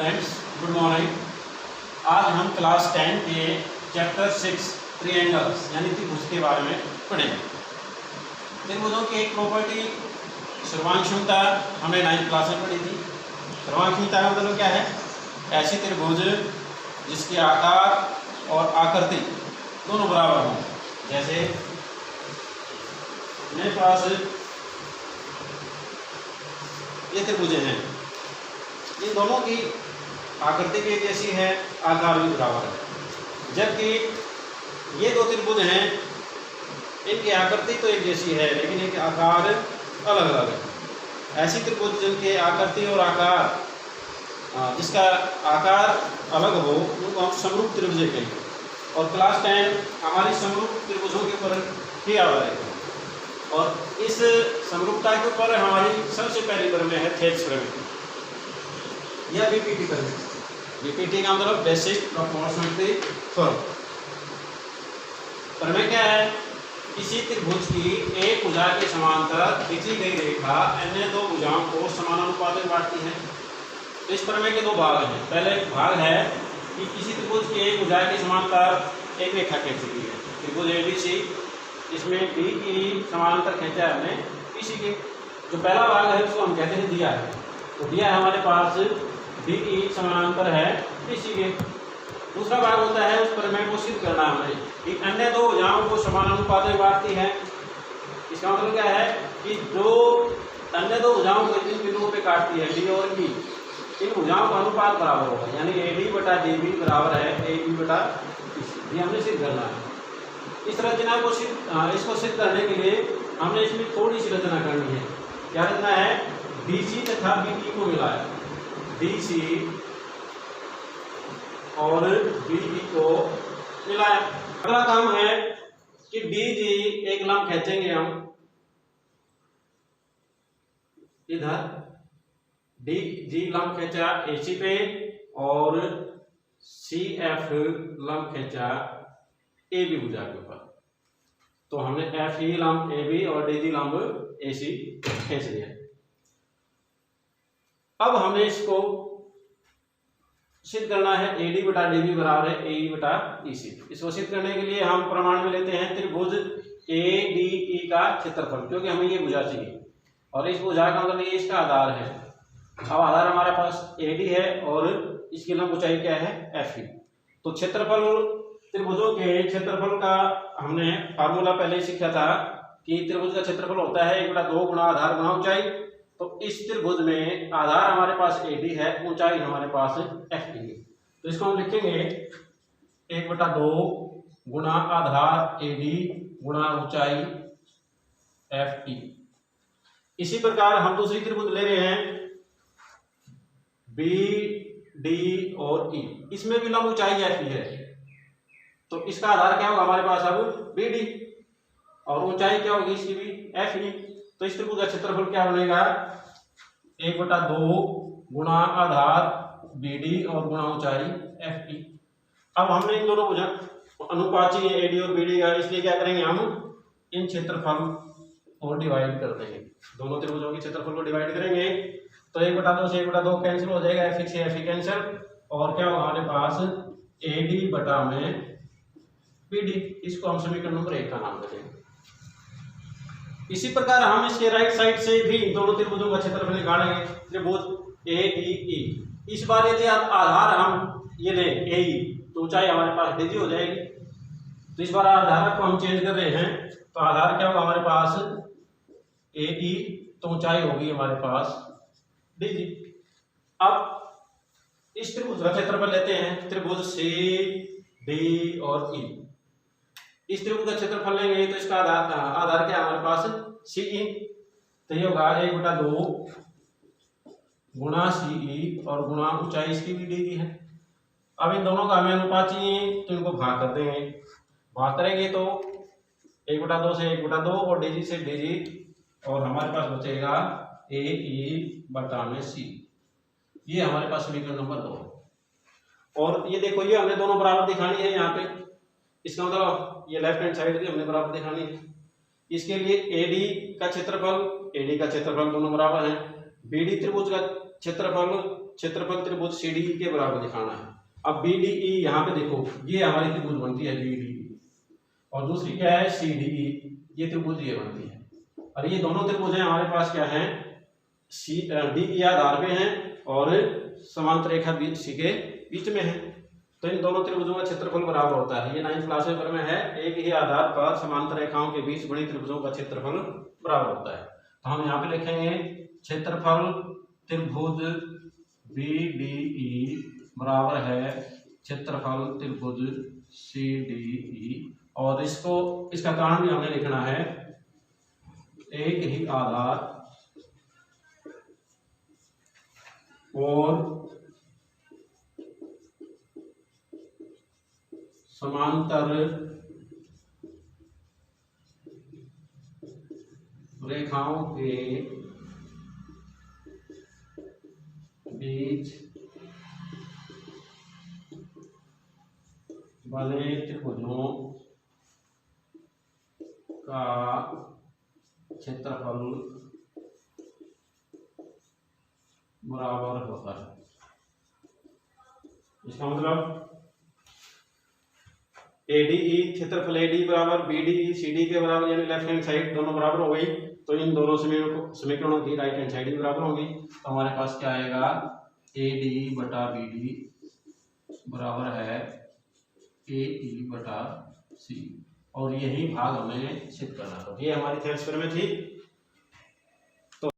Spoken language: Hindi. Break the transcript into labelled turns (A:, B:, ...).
A: Friends, good morning. आज हम क्लास 10 के चैप्टर 6 ट्रायंगल्स यानी त्रिभुज के बारे में पढ़ेंगे। त्रिभुजों की एक प्रॉपर्टी सर्वांगक्षमता हमने 9th क्लास में पढ़ी थी। सर्वांगक्षमता का मतलब क्या है? ऐसी त्रिभुज जिसके आकार और आकृति दोनों बराबर हों। जैसे मेरे पास ये त्रिभुज हैं, इन दोनों की आकृति भी एक जैसी है, आकार भी बराबर है। जबकि ये दो त्रिभुज हैं, इनकी आकृति तो एक जैसी है लेकिन इनके आकार अलग अलग है। ऐसी त्रिभुज जिनके आकृति और आकार जिसका आकार अलग हो उनको हम समरूप त्रिभुज कहेंगे। और क्लास 10 हमारी समरूप त्रिभुजों के ऊपर ही आधारित है। और इस समरूपता के ऊपर हमारी सबसे पहली प्रमेय है थेल्स प्रमेय या बीपीटी प्रमेय। बीपीटी का मतलब बेसिक प्रोपोर्शनलिटी थ्योरम। प्रमेय क्या है? किसी त्रिभुज की एक भुजा के समांतर खींची गई रेखा अन्य दो भुजाओं को समानुपात में बांटती है। तो इस प्रमेय के दो भाग हैं। पहले भाग है कि किसी त्रिभुज की एक भुजा के समांतर एक रेखा खींची गई है, त्रिभुज एबीसी, इसमें बी की समानांतर खींचा है हमने पीसी के। जो पहला भाग है उसको हम कहते हैं दिया है। तो दिया है हमारे पास बी की समानांतर है पीसी के। दूसरा भाग होता है उस प्रमेय को सिद्ध करना हमें कि अन्य दो भुजाओं को समानुपात में बांटती है। इसका मतलब क्या है कि जो अन्य दो भुजाओं को इन बिंदुओं पे काटती है डी और बी, इन भुजाओं का अनुपात बराबर होगा, यानी एडी बटा डीबी बराबर है एबी बटा पीसी। ये हमने सिद्ध करना है। इस रचना को इसको सिद्ध करने के लिए हमने इसमें थोड़ी सी रचना करनी है। क्या रचना है? बीसी तथा बीई को मिलाया, बीसी और बीई को मिलाया। अगला काम है कि बीजी एक लंब खींचेंगे हम इधर, डीजी लंब खींचा एसी पे और सीएफ लंब खींचा ए बी भुजा के ऊपर। तो हमने एफ ई लंब ए बी और डी जी लंब ए सी खींच लिया। अब हमें इसको सिद्ध करना है ए डी बटा डी बी बराबर है ए ई बटा ई सी। इसको सिद्ध करने के लिए हम प्रमाण में लेते हैं त्रिभुज ए डी ई का क्षेत्रफल, क्योंकि हमें ये भुजा चाहिए और इस भुजा का मतलब ये इसका आधार है। अब आधार हमारे पास ए डी है और इसकी लंब ऊंचाई क्या है? F E. तो क्षेत्रफल, त्रिभुजों के क्षेत्रफल का हमने फार्मूला पहले ही सीखा था कि त्रिभुज का क्षेत्रफल होता है 1/2 गुणा आधार गुणा ऊंचाई। तो इस त्रिभुज में आधार हमारे पास एडी है, ऊंचाई हमारे पास एफ ई है। तो इसको हम लिखेंगे 1/2 गुणा आधार एडी गुणा ऊंचाई एफ ई। इसी प्रकार हम दूसरी त्रिभुज ले रहे हैं बी डी और ई, इसमें भी लंब ऊंचाई एफ ई है। तो इसका आधार क्या होगा हमारे पास? अब बी डी और ऊंचाई क्या होगी इसकी भी? F E. तो इस त्रिभुज का क्षेत्रफल क्या बनेगा? 1/2 गुणा आधार बी डी और गुणा ऊंचाई एफ ई। अब हमने इन दोनों भुजा अनुपात चाहिए ए डी और बी डी का, इसलिए क्या करेंगे हम इन क्षेत्रफल को डिवाइड कर देंगे। दोनों त्रिभुजों के क्षेत्रफल को डिवाइड करेंगे तो 1/2 से 1/2 कैंसिल हो जाएगा, एफ से एफ कैंसिल, और क्या होगा हमारे पास ए डी बटा में बीडी। इसको हम समीकरण नंबर 1 का नाम देंगे। इसी प्रकार हम इसके राइट साइड से भी दोनों त्रिभुजों का क्षेत्रफल निकालेंगे, त्रिभुज ए डी ई। इस बार यदि आधार हम ये लें ए ई तो ऊंचाई हमारे पास डी जी हो जाएगी। तो इस बार आधार को हम चेंज कर रहे हैं, तो आधार क्या होगा हमारे पास? ए ई, तो ऊंचाई होगी हमारे पास डी जी। अब इस त्रिभुज का क्षेत्रफल लेते हैं, त्रिभुज सी डी और ई। इस त्रिभुज का क्षेत्रफल लेंगे तो इसका आधार क्या है हमारे पास? सी ई। तो ये होगा 1/2 गुणा सी ई और गुणा ऊंचाई इसकी भी डी की है। अब इन दोनों का हमें अनुपात चाहिए तो इनको भाग कर देंगे। भाग करेंगे तो 1/2 से 1/2 और डी जी से डी जी, और हमारे पास बचेगा ए ई बटा में सी। ये हमारे पास समीकरण नंबर 2। और ये देखो, ये हमने दोनों बराबर दिखानी है यहाँ पे। इसका मतलब ये लेफ्ट हैंड साइड भी हमने बराबर दिखानी है। इसके लिए एडी का क्षेत्रफल दोनों बराबर हैं। बीडी त्रिभुज का क्षेत्रफल क्षेत्रफल त्रिभुज CDE के बराबर दिखाना है। अब BDE यहाँ पे देखो, ये हमारी त्रिभुज बनती है BDE, और दूसरी क्या है CDE, ये त्रिभुज ये बनती है। और ये दोनों त्रिभुज हैं हमारे पास क्या है, DE आधार पे हैं और समांतर रेखा C के बीच में है। तो इन दोनों त्रिभुजों का क्षेत्रफल बराबर होता है। ये 9th क्लास पेपर में है, एक ही आधार पर समांतर रेखाओं के बीच बड़ी त्रिभुजों का क्षेत्रफल बराबर होता है। तो हम यहाँ पे लिखेंगे क्षेत्रफल त्रिभुज BDE बराबर है क्षेत्रफल त्रिभुज CDE, और इसका कारण भी हमें लिखना है, एक ही आधार और समांतर रेखाओं के बीच बने त्रिभुजों का क्षेत्रफल बराबर होता है। इसका मतलब ADE क्षेत्रफल ADE बराबर BDE CD के बराबर, यानी लेफ्ट हैंड साइड दोनों बराबर हो गई। तो इन दोनों समीकरणों की राइट हैंड साइड भी बराबर होगी। तो हमारे पास क्या आएगा, ADE बटा BD बराबर है AE बटा C, और यही भाग हमें सिद्ध करना था। ये हमारी थेरेस में थी।